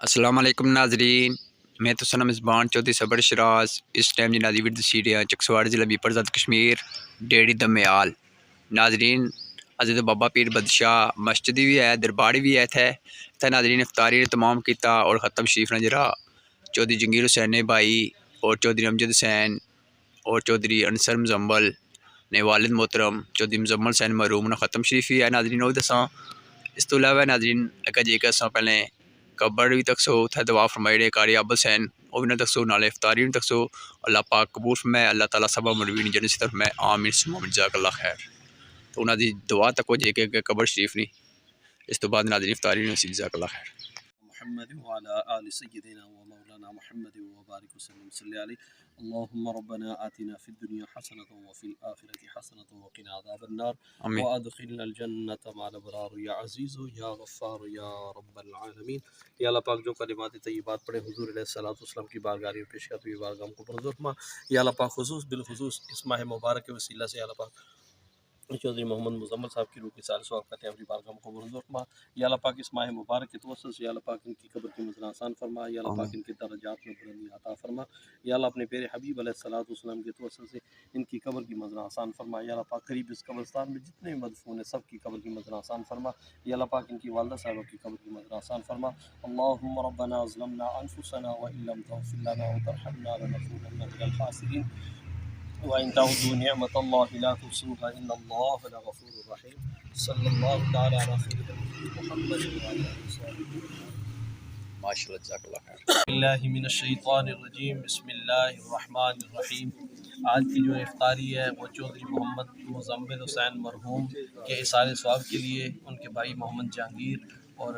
السلام علیکم ناظرین، میں تو سنا مزبان چودھری صبر شراز اس ٹائم جی نازی ورد سیڑھیاں چکسواڑ ضلع بیپر ذات کشمیر ڈیڑی دمیال ناظرین حضرت بابا پیر بدشاہ مسجد بھی ہے، درباری بھی ہے تھے ناظرین افطاری نے تمام کیتا اور ختم شریف نجرا چودھری جنگیر حسین بھائی اور چودھری امجد حسین اور چودھری انصر مزمل نے والد محترم چودھری مزمل حسین مرحوم نے ختم شریف بھی ہے ناظرین وہ دساں اس تو علاوہ ناظرین اگر جی کہ پہلے قبر بھی تک سو تھا دعا فرمائے قاری عابد حسین وہ بھی نہ تک سو نالے افطاری بھی تک سو اللہ پاک قبول فرمائے، اللہ تعالیٰ سبا مروین جنت سے طرف میں آمین سمو جزاک اللہ خیر. تو انہوں دی دعا تک ہو جے کہ قبر شریف نہیں اس تو بعد ناظرین افطاری نہیں ہوئی. جزاک اللہ خیر. محمد وعلى آل سيدنا ومولانا محمد وبارك وسلم صلى عليه. اللهم ربنا آتنا في الدنيا حسنة وفي الآخرة حسنة وقنا عذاب النار آمین. وأدخلنا الجنة مع الأبرار يا عزيز يا غفار يا رب العالمين. یا اللہ پاک جو کلمات طیبات پڑھے حضور علیہ الصلوۃ والسلام کی بارگاہ میں پیش کرتے ہوئے بارگاہ کو منظور فرما. یا اللہ پاک خصوص بالخصوص اس ماہ مبارک کے وسیلہ سے یا اللہ پاک چودھری محمد مزمل صاحب کی روح کی سال ثواب کرتے ہیں اپنی بارگاہ کو منظور فرما. یا اللہ پاک اس ماہ مبارک کے توسط سے یا اللہ پاک ان کی قبر کی منزل آسان فرما. یا اللہ پاک ان کے درجات میں بلندی عطا فرما. یا اللہ اپنے پیارے حبیب علیہ الصلوۃ والسلام کے توسط سے ان کی قبر کی منزل آسان فرما. یا اللہ پاک قریب اس قبرستان میں جتنے مدفون ہیں سب کی قبر کی منزل آسان فرما. یا اللہ پاک ان کی والدہ صاحبہ کی قبر کی منزل آسان فرما. اللهم ربنا ظلمنا انفسنا وان لم تغفر لنا وترحمنا لنكونن من الخاسرين وإن تعودوا نعمة الله لا تحصوها إن الله لغفور رحيم. صلى الله تعالى على خير محمد وعلى آله وصحبه. ماشاء اللہ جزاک اللہ خیر. بسم اللہ من الشیطان الرجیم. بسم اللہ الرحمن الرحیم. آج کی جو افطاری ہے وہ چودھری محمد مزمل حسین مرحوم کے اثار ثواب کے لیے ان کے بھائی محمد جہانگیر اور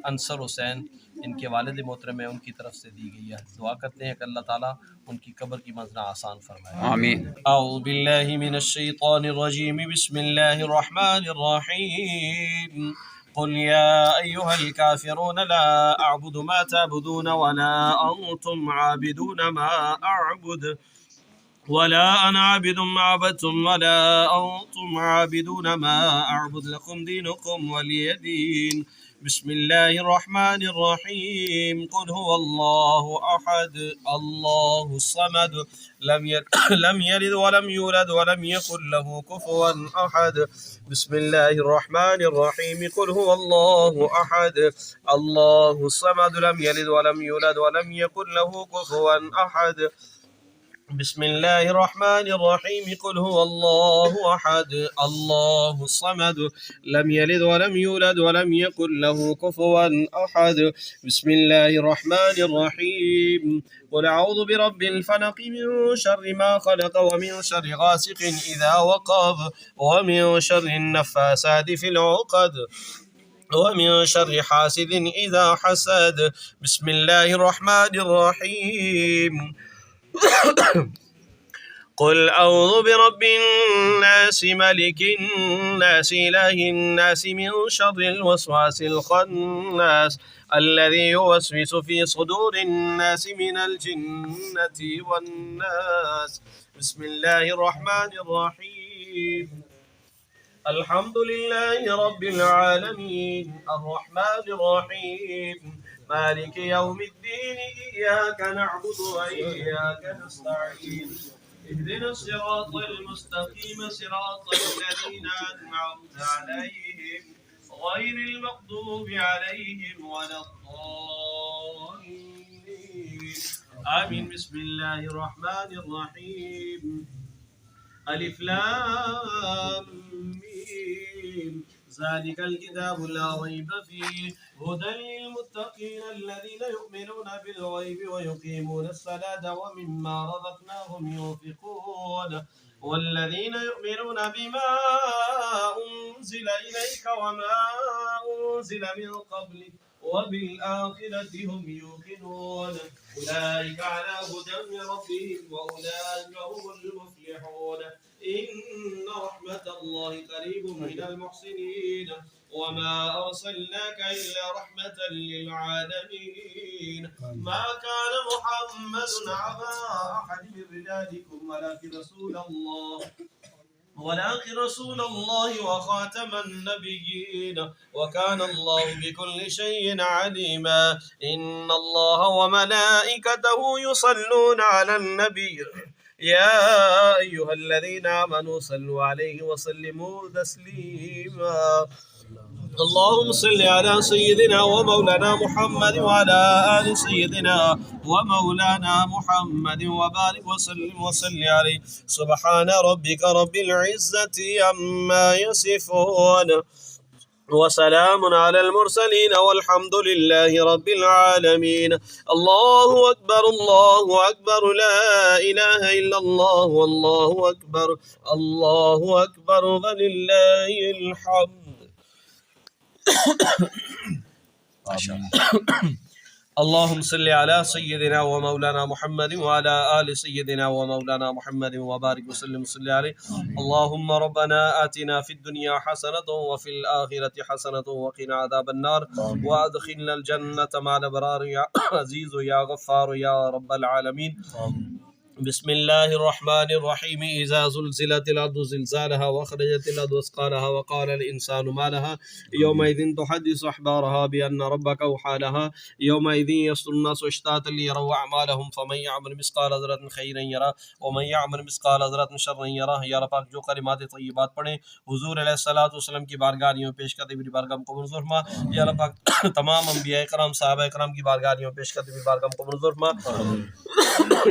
انصر حسین ان کے والد محترم ہیں ان کی طرف سے دی گئی ہے. دعا کرتے ہیں کہ اللہ تعالیٰ ان کی قبر کی منزل آسان فرمائے. آمین. اعوذ باللہ من الشیطان الرجیم. بسم اللہ الرحمن الرحیم. قل يا أيها الكافرون لا أعبد ما تعبدون ولا أنتم عابدون ما أعبد ولا أنا عابد ما عبدتم ولا أنتم عابدون ما أعبد لكم دينكم ولي دين. بسم الله الرحمن الرحيم. قل هو الله أحد الله الصمد لم يلد ولم يولد ولم يكن له كفوا أحد. بسم الله الرحمن الرحيم. قل هو الله أحد الله الصمد لم يلد ولم يولد ولم يكن له كفوا أحد. بسم الله الرحمن الرحيم. قل هو الله أحد الله الصمد لم يلد ولم يولد ولم يكن له كفوا أحد. بسم الله الرحمن الرحيم. قل أعوذ برب الفلق من شر ما خلق ومن شر غاسق إذا وقب ومن شر النفاثات في العقد ومن شر حاسد إذا حسد. بسم الله الرحمن الرحيم. قل أعوذ برب الناس ملك الناس إله الناس من شر الوسواس الخناس الذي يوسوس في صدور الناس من الجنة والناس. بسم الله الرحمن الرحيم. الحمد لله رب العالمين الرحمن الرحيم مالك يوم الدين إياك نعبد وإياك نستعين اهدنا الصراط المستقيم صراط الذين أنعمت عليهم غير المغضوب عليهم ولا الضالين آمين. بسم الله الرحمن الرحيم. ألف لام ميم ذلك الكتاب لا ريب فيه هدى للمتقين الذين يؤمنون بالغيب ويقيمون الصلاة ومما رزقناهم ينفقون والذين يؤمنون بما أنزل إليك وما أنزل من قبلك وبالآخرة هم يوقنون أولئك على هدى من ربهم وأولئك هم المفلحون. إن رحمة الله قريب من المحسنين وما أرسلناك إلا رحمة للعالمين. ما كان محمد أبا أحد من رجالكم ولكن رسول الله ولكن رسول الله وخاتم النبيين وكان الله بكل شيء عليما. إن الله وملائكته يصلون على النبي يا أيها الذين آمنوا صلوا عليه وسلموا تسليما. اللهم صل على سيدنا ومولانا محمد وعلى آل سيدنا ومولانا محمد وبارك وسلم وصل عليه. سبحان ربك رب العزة عما يصفون وسلام على المرسلين والحمد لله رب العالمين. الله أكبر الله أكبر لا إله إلا الله والله أكبر الله أكبر ولله الحمد. اللهم صل على سيدنا ومولانا محمد وعلى آل سيدنا ومولانا محمد وبارك وسلم صل عليه. اللهم ربنا آتنا في الدنيا حسنة وفي الآخرة حسنة وقنا عذاب النار وأدخلنا الجنة مع الأبرار يا عزيز يا غفار يا رب العالمين. بسم الله الرحمن الرحيم. إذا زلزلت الأرض زلزالها وأخرجت الأرض أثقالها وقال الإنسان ما لها يومئذ تحدث أخبارها بأن ربك أوحى لها يومئذ يصدر الناس أشتاتا ليروا أعمالهم فمن يعمل مثقال ذرة خيرا يره ومن يعمل مثقال ذرة شرا يره. یا اللہ پاک جو کلمات طیبات پڑھیں حضور علیہ الصلوۃ والسلام کی بارگاہوں پیش کرتے ہوئے بارگاہ کو منظور فرما. یا اللہ پاک تمام انبیاء کرام صحابہ کرام کی بارگاہوں پیش کرتے ہوئے بارگاہ کو منظور فرما.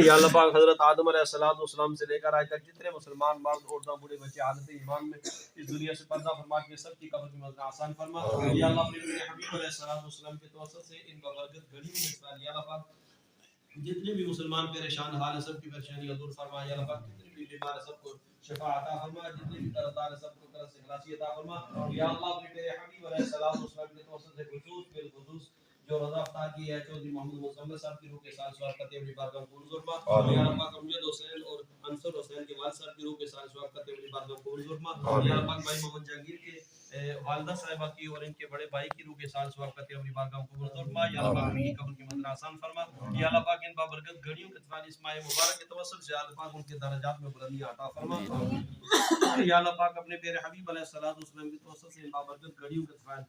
یا اللہ پاک حضرت آدم علیہ السلام سے لے کر آج تک جتنے مسلمان مرد عورتیں بوڑھے بچے حالت ایمان میں اس دنیا سے پردہ فرما کے سب کی قبر کی منزل آسان فرما. یا اللہ اپنے حبیب علیہ السلام کے توسط سے ان بابرکت گھڑی میں یا اللہ پاک جتنے بھی مسلمان پریشان حال ہیں سب کی پریشانیاں دور فرما. یا اللہ پاک جتنے بھی بیمار ہیں سب کو شفا عطا فرما. جتنے بھی قرضدار ہیں سب کو قرض سے خلاصی عطا فرما. یا اللہ اپنے میرے حبیب علیہ السلام کے توسط سے بالخصوص جو رضا افطار کی ہے چودھری محمد مزمل صاحب کی روح کے ساتھ سوال کرتے ہوئے بارگاہ کو منظور فرما. یا اللہ پاک امجد حسین اور انصر حسین کے والد صاحب کی روح کے ساتھ سوال کرتے ہوئے بارگاہ کو منظور فرما. یا اللہ پاک بھائی محمد جہانگیر کے والدہ صاحبہ کی اور ان کے بڑے بھائی کی روح کے ساتھ سوال کرتے ہوئے بارگاہ کو منظور فرما. یا اللہ پاک ان کی قبر کی منزل آسان فرما. یا اللہ پاک ان بابرکت گھڑیوں کے تفال اس ماہ مبارک کے توسط سے اللہ پاک ان کے درجات میں بلندی عطا فرما. یا اللہ پاک اپنے پیارے حبیب علیہ السلام کے توسط سے ان بابرکت گھڑیوں کے تفال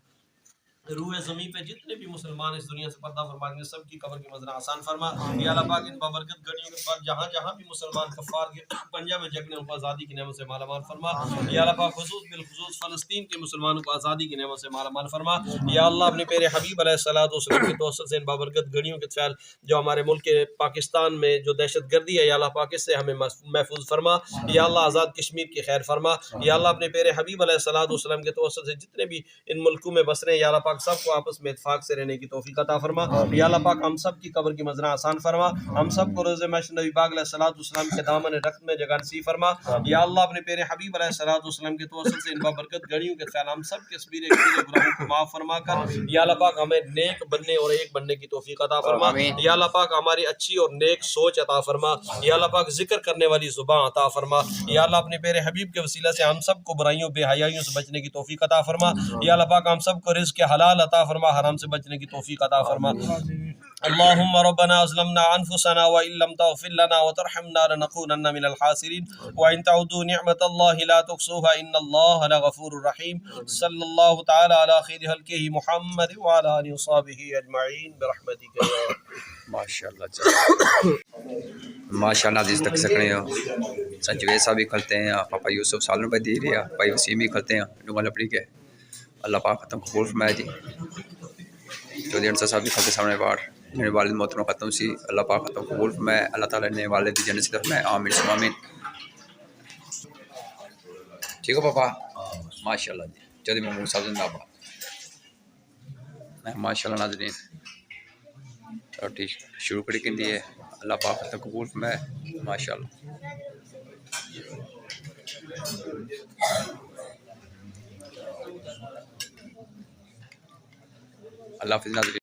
روح زمین پہ جتنے بھی مسلمان اس دنیا سے پردہ فرما کے سب کی قبر کی منزل آسان فرما. یا اللہ پاک ان بابرکت گھڑیوں کے بعد جہاں جہاں بھی مسلمان کفار کے پنجہ میں جگنے ان کو آزادی کی نعمت سے مالا مال فرما. یا اللہ پاک بالخصوص فلسطین کے مسلمانوں کو آزادی کی نعمت سے مالا مال فرما. یا اللہ اپنے پیارے حبیب علیہ السلام کے توسط سے ان بابرکت گھڑیوں کے فعل جو ہمارے ملک کے پاکستان میں جو دہشت گردی ہے یا اللہ پاک اس سے ہمیں محفوظ فرما. یا اللہ آزاد کشمیر کی خیر فرما. یا اللہ اپنے پیارے حبیب علیہ السلام کے توسط سے جتنے بھی ان ملکوں میں بس رہے ہیں یا اللہ پاک سب کو آپس میں اتفاق سے رہنے کی توفیق عطا فرما. یا اللہ پاک ہم سب کی قبر کی منزل آسان فرما. ہم سب کو روز محشر نبی پاک علیہ السلام کے دامن رحمت میں جگہ نصیب فرما. یا اللہ اپنے پیارے حبیب علیہ السلام کے توسط سے ان بابرکت گھڑیوں کے خیال ہم سب کے صغیر کبیرہ گناہوں کو معاف فرما کر یا اللہ پاک ہمیں نیک بننے اور ایک بننے کی توفیق عطا فرما. یا اللہ پاک ہماری اچھی اور نیک سوچ عطا فرما. یا اللہ پاک ذکر کرنے والی زبان عطا فرما. یا اللہ اپنے پیارے حبیب کے وسیلہ سے ہم سب کو برائیوں بے حیائیوں سے بچنے کی توفیق عطا فرما. یا اللہ پاک ہم سب کو رزق حلال عطا فرما حرام سے بچنے کی توفیق عطا فرما. اللهم ربنا ظلمنا انفسنا وان لم تغفر لنا وترحمنا لنكونن من الخاسرين وان تعودوا نعمة الله لا تحصوها ان الله لغفور رحيم. صلی اللہ تعالی علی خیر خلقہ محمد وعلى آلہ وصحبہ اجمعین برحمتک یا ماشاء اللہ عزیز تک سکنے ہو سنجوید صاحب بھی کرتے ہیں پاپا یوسف سالن بھائی دے رہے ہیں بھائی وسیم بھی کرتے ہیں ڈوما لپڑی کے اللہ پاک ختم قبول فرمائے جی. چودھری انصر صاحب بھی کھلتے سامنے بار میرے والد محترم ختم سی اللہ پاک ختم قبول فرمائے. اللہ تعالیٰ نے والد دی جنت سے فرمائے آمین ثم آمین. ٹھیک ہو پاپا ماشاء اللہ جی. چودھری محمود صاحب زندہ باد ماشاء اللہ. ناظرین اور ٹھیک شروع کری کن دیے اللہ پاک ختم قبول فرمائے ماشاء اللہ. اللہ حافظ ناظرین.